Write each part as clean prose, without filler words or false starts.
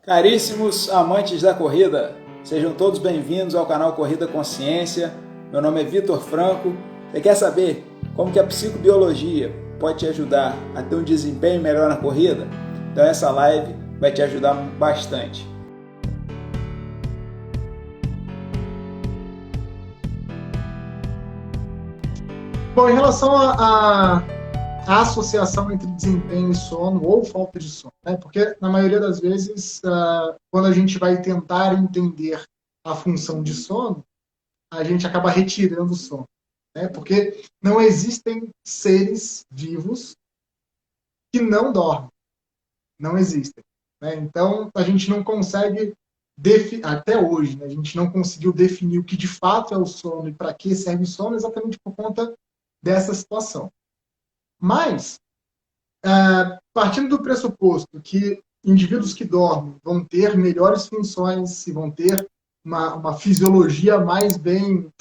Caríssimos amantes da corrida, sejam todos bem-vindos ao canal Corrida Consciência. Meu nome é Vitor Franco. Você quer saber como que a psicobiologia pode te ajudar a ter um desempenho melhor na corrida? Então essa live vai te ajudar bastante. Bom, em relação à associação entre desempenho e sono, ou falta de sono, né? Porque, na maioria das vezes, quando a gente vai tentar entender a função de sono, a gente acaba retirando o sono, né? Porque não existem seres vivos que não dormem. Não existem, né? Então, a gente não consegue, até hoje, né? A gente não conseguiu definir o que de fato é o sono e para que serve o sono, exatamente por conta dessa situação. Mas, partindo do pressuposto que indivíduos que dormem vão ter melhores funções e vão ter uma fisiologia mais bem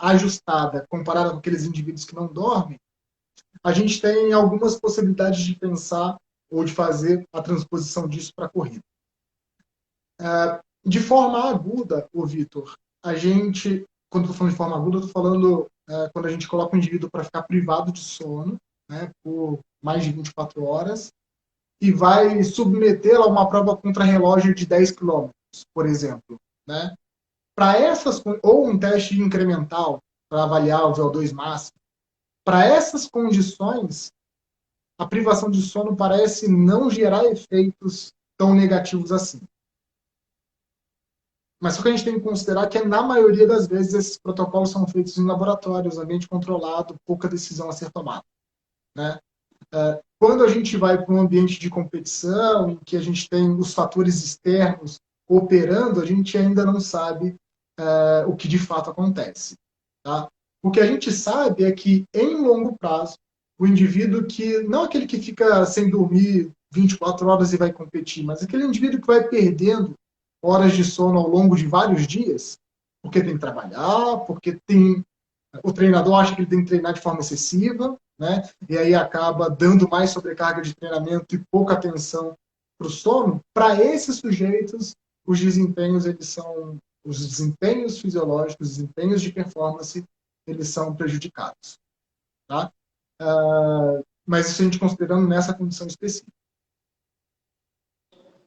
ajustada comparada com aqueles indivíduos que não dormem, a gente tem algumas possibilidades de pensar ou de fazer a transposição disso para a corrida. De forma aguda, Vitor, a gente, quando eu estou falando de forma aguda, eu estou falando quando a gente coloca o indivíduo para ficar privado de sono, né, por mais de 24 horas, e vai submetê-lo a uma prova contra-relógio de 10 quilômetros, por exemplo. Né? Para essas, ou um teste incremental para avaliar o VO2 máximo. Para essas condições, a privação de sono parece não gerar efeitos tão negativos assim. Mas só que a gente tem que considerar que, na maioria das vezes, esses protocolos são feitos em laboratórios, ambiente controlado, pouca decisão a ser tomada. Né? Quando a gente vai para um ambiente de competição, em que a gente tem os fatores externos operando, a gente ainda não sabe o que de fato acontece. Tá? O que a gente sabe é que, em longo prazo, o indivíduo que, não aquele que fica sem dormir 24 horas e vai competir, mas aquele indivíduo que vai perdendo horas de sono ao longo de vários dias, porque tem que trabalhar, porque o treinador acha que ele tem que treinar de forma excessiva, né? E aí acaba dando mais sobrecarga de treinamento e pouca atenção para o sono. Para esses sujeitos, os desempenhos fisiológicos, os desempenhos de performance, eles são prejudicados. Tá? Mas isso a gente considerando nessa condição específica.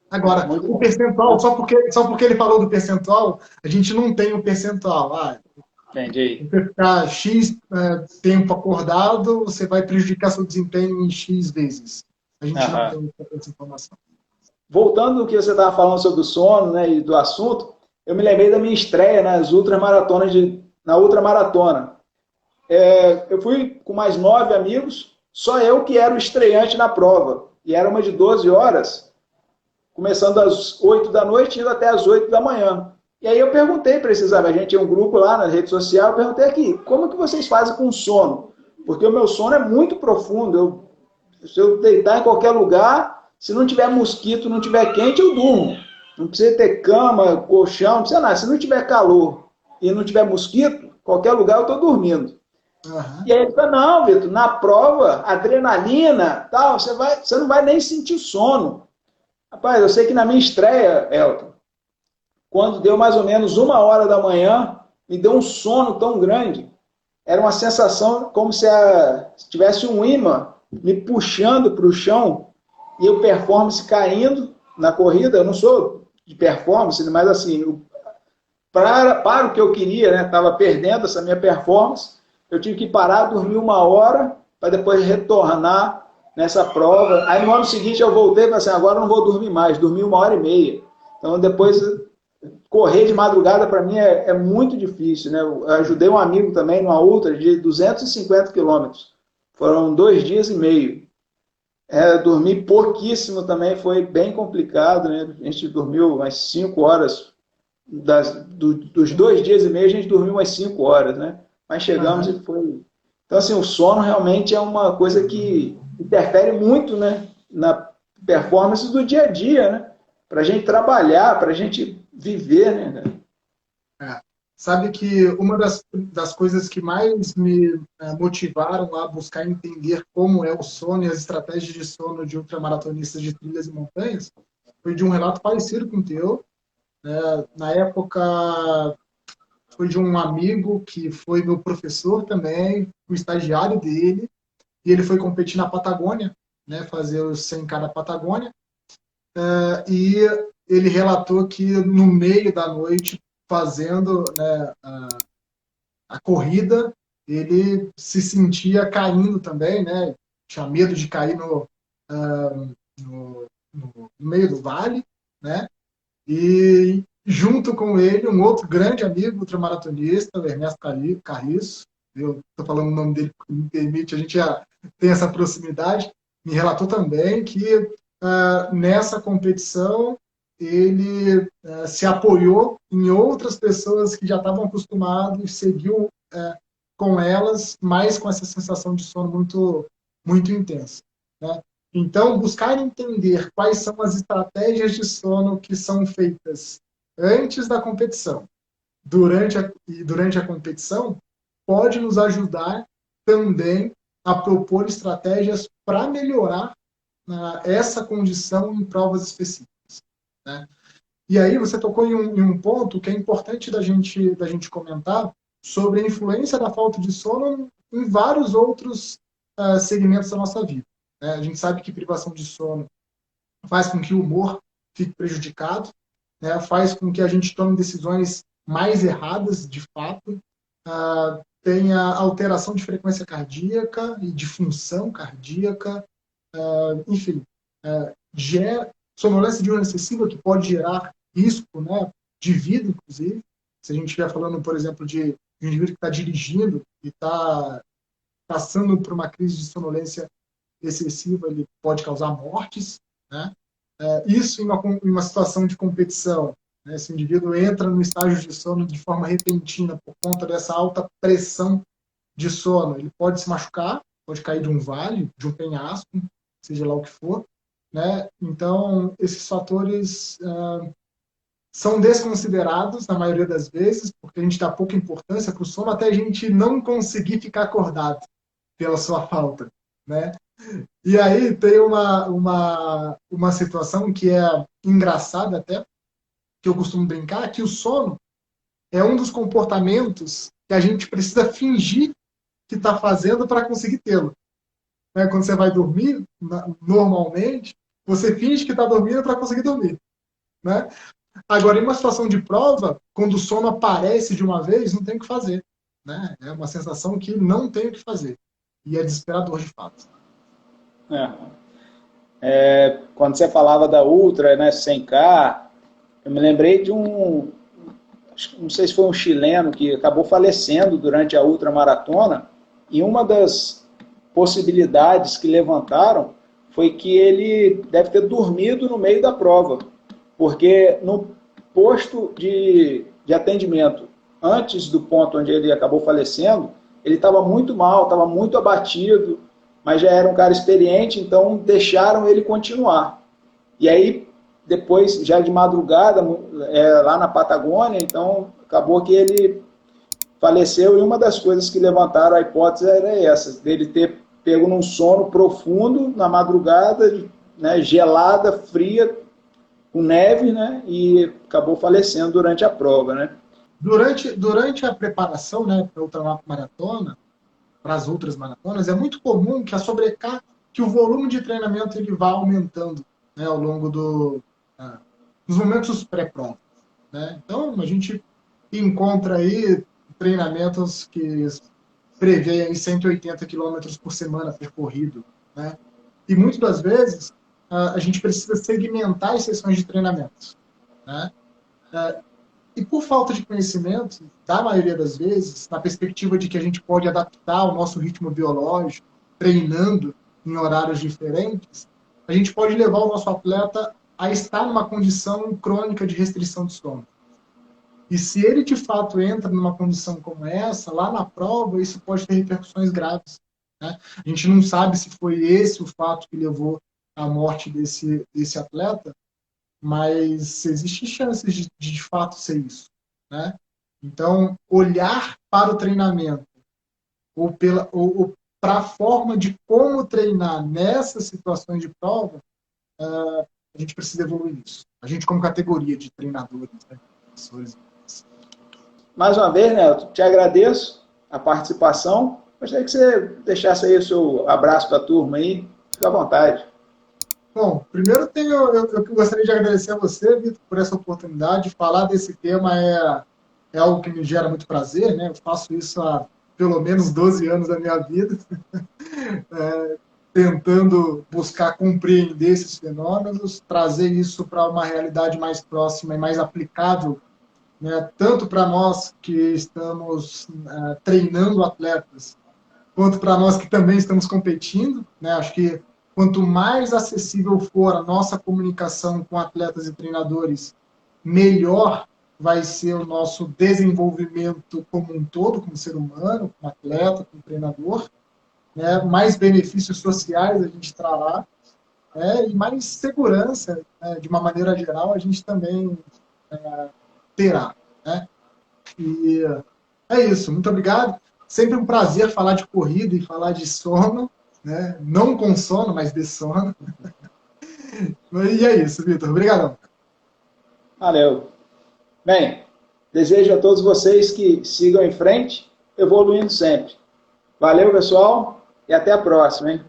Agora, o percentual, só porque ele falou do percentual, a gente não tem um percentual. Entendi. Você ficar X tempo acordado, você vai prejudicar seu desempenho em X vezes. A gente não tem essa informação. Voltando ao que você estava falando sobre o sono, né, e do assunto, eu me lembrei da minha estreia nas ultramaratonas, na ultramaratona. Eu fui com mais 9 amigos, só eu que era o estreante na prova. E era uma de 12 horas, começando às 8 da noite, indo até às 8 da manhã. E aí eu perguntei para esses amigos, a gente tinha um grupo lá na rede social, eu perguntei aqui, como que vocês fazem com sono? Porque o meu sono é muito profundo, se eu deitar em qualquer lugar, se não tiver mosquito, não tiver quente, eu durmo. Não precisa ter cama, colchão, não precisa nada. Se não tiver calor e não tiver mosquito, qualquer lugar eu estou dormindo. Uhum. E aí ele falou, não, Vitor, na prova, adrenalina, tal, você não vai nem sentir sono. Rapaz, eu sei que na minha estreia, Elton, quando deu mais ou menos 1h da manhã, me deu um sono tão grande. Era uma sensação como se tivesse um imã me puxando para o chão e o performance caindo na corrida. Eu não sou de performance, mas assim, para o que eu queria, né? Estava perdendo essa minha performance. Eu tive que parar, dormir 1h para depois retornar nessa prova. Aí no ano seguinte eu voltei e falei assim, agora eu não vou dormir mais. Dormi 1h30. Então depois correr de madrugada para mim é muito difícil, né? Eu ajudei um amigo também numa ultra de 250 quilômetros. Foram 2 dias e meio. Dormir pouquíssimo também foi bem complicado, né? A gente dormiu umas 5 horas. Dos 2 dias e meio, a gente dormiu umas 5 horas, né? Mas chegamos e foi... Então, assim, o sono realmente é uma coisa que interfere muito, né? Na performance do dia a dia, né? Para a gente trabalhar, para a gente viver, né? Sabe que uma das coisas que mais me motivaram a buscar entender como é o sono e as estratégias de sono de ultramaratonistas de trilhas e montanhas foi de um relato parecido com o teu. Na época, foi de um amigo que foi meu professor também, o estagiário dele, e ele foi competir na Patagônia, né, fazer os 100K da Patagônia, e ele relatou que no meio da noite, fazendo, né, a corrida, ele se sentia caindo também, né, tinha medo de cair no meio do vale, né, e junto com ele, um outro grande amigo ultramaratonista, o Ernesto Carriço, eu estou falando o nome dele porque me permite, a gente já tem essa proximidade, me relatou também que nessa competição ele se apoiou em outras pessoas que já estavam acostumadas e seguiu com elas, mas com essa sensação de sono muito, muito intensa, né? Então, buscar entender quais são as estratégias de sono que são feitas antes da competição, durante a competição, pode nos ajudar também a propor estratégias para melhorar essa condição em provas específicas, né? E aí você tocou em um ponto que é importante da gente comentar sobre a influência da falta de sono em vários outros segmentos da nossa vida, né? A gente sabe que privação de sono faz com que o humor fique prejudicado, né? Faz com que a gente tome decisões mais erradas, de fato, tenha alteração de frequência cardíaca e de função cardíaca, enfim, sonolência diurna excessiva que pode gerar risco, né, de vida, inclusive. Se a gente estiver falando, por exemplo, de um indivíduo que está dirigindo e está passando por uma crise de sonolência excessiva, ele pode causar mortes, né? Isso em uma situação de competição, né? Esse indivíduo entra no estágio de sono de forma repentina por conta dessa alta pressão de sono. Ele pode se machucar, pode cair de um vale, de um penhasco, seja lá o que for, né? Então, esses fatores são desconsiderados na maioria das vezes, porque a gente dá pouca importância para o sono, até a gente não conseguir ficar acordado pela sua falta, né? E aí tem uma situação que é engraçada até, que eu costumo brincar, que o sono é um dos comportamentos que a gente precisa fingir que está fazendo para conseguir tê-lo. Né? Quando você vai dormir, normalmente, você finge que está dormindo para conseguir dormir. Né? Agora, em uma situação de prova, quando o sono aparece de uma vez, não tem o que fazer. Né? É uma sensação que não tem o que fazer. E é desesperador, de fato. Quando você falava da Ultra, né, 100K, eu me lembrei de não sei se foi um chileno que acabou falecendo durante a ultramaratona, e uma das possibilidades que levantaram foi que ele deve ter dormido no meio da prova, porque no posto de atendimento, antes do ponto onde ele acabou falecendo, ele estava muito mal, estava muito abatido, mas já era um cara experiente, então deixaram ele continuar. E aí, depois, já de madrugada, lá na Patagônia, então acabou que ele faleceu, e uma das coisas que levantaram a hipótese era essa, dele ter pego num sono profundo na madrugada, né, gelada, fria, com neve, né, e acabou falecendo durante a prova, né? Durante a preparação, né, para a ultramaratona, para as outras maratonas, é muito comum que que o volume de treinamento ele vá aumentando, né, ao longo dos momentos pré-prova, né? Então, a gente encontra aí treinamentos que prevêem 180 quilômetros por semana percorrido, né? E muitas das vezes a gente precisa segmentar as sessões de treinamento, né? E por falta de conhecimento, da maioria das vezes, na perspectiva de que a gente pode adaptar o nosso ritmo biológico, treinando em horários diferentes, a gente pode levar o nosso atleta a estar numa condição crônica de restrição de sono. E se ele, de fato, entra numa condição como essa, lá na prova, isso pode ter repercussões graves, né? A gente não sabe se foi esse o fato que levou à morte desse atleta, mas existe chances de fato ser isso, né? Então, olhar para o treinamento ou para a forma de como treinar nessas situações de prova a gente precisa evoluir nisso. A gente como categoria de treinadores, né, professores. Mais uma vez, Nelton, te agradeço a participação. Gostaria que você deixasse aí o seu abraço para a turma aí. Fique à vontade. Bom, primeiro eu gostaria de agradecer a você, Vitor, por essa oportunidade. Falar desse tema é algo que me gera muito prazer, né? Eu faço isso há pelo menos 12 anos da minha vida, tentando buscar compreender esses fenômenos, trazer isso para uma realidade mais próxima e mais aplicável, né? Tanto para nós que estamos treinando atletas, quanto para nós que também estamos competindo, né? Acho que quanto mais acessível for a nossa comunicação com atletas e treinadores, melhor vai ser o nosso desenvolvimento como um todo, como ser humano, como atleta, como treinador, né? Mais benefícios sociais a gente trará, né? E mais segurança, né? De uma maneira geral, a gente também terá, né? E é isso, muito obrigado. Sempre um prazer falar de corrida e falar de sono, né? Não com sono, mas de sono. E é isso, Vitor. Obrigadão. Valeu. Bem, desejo a todos vocês que sigam em frente, evoluindo sempre. Valeu, pessoal, e até a próxima, hein?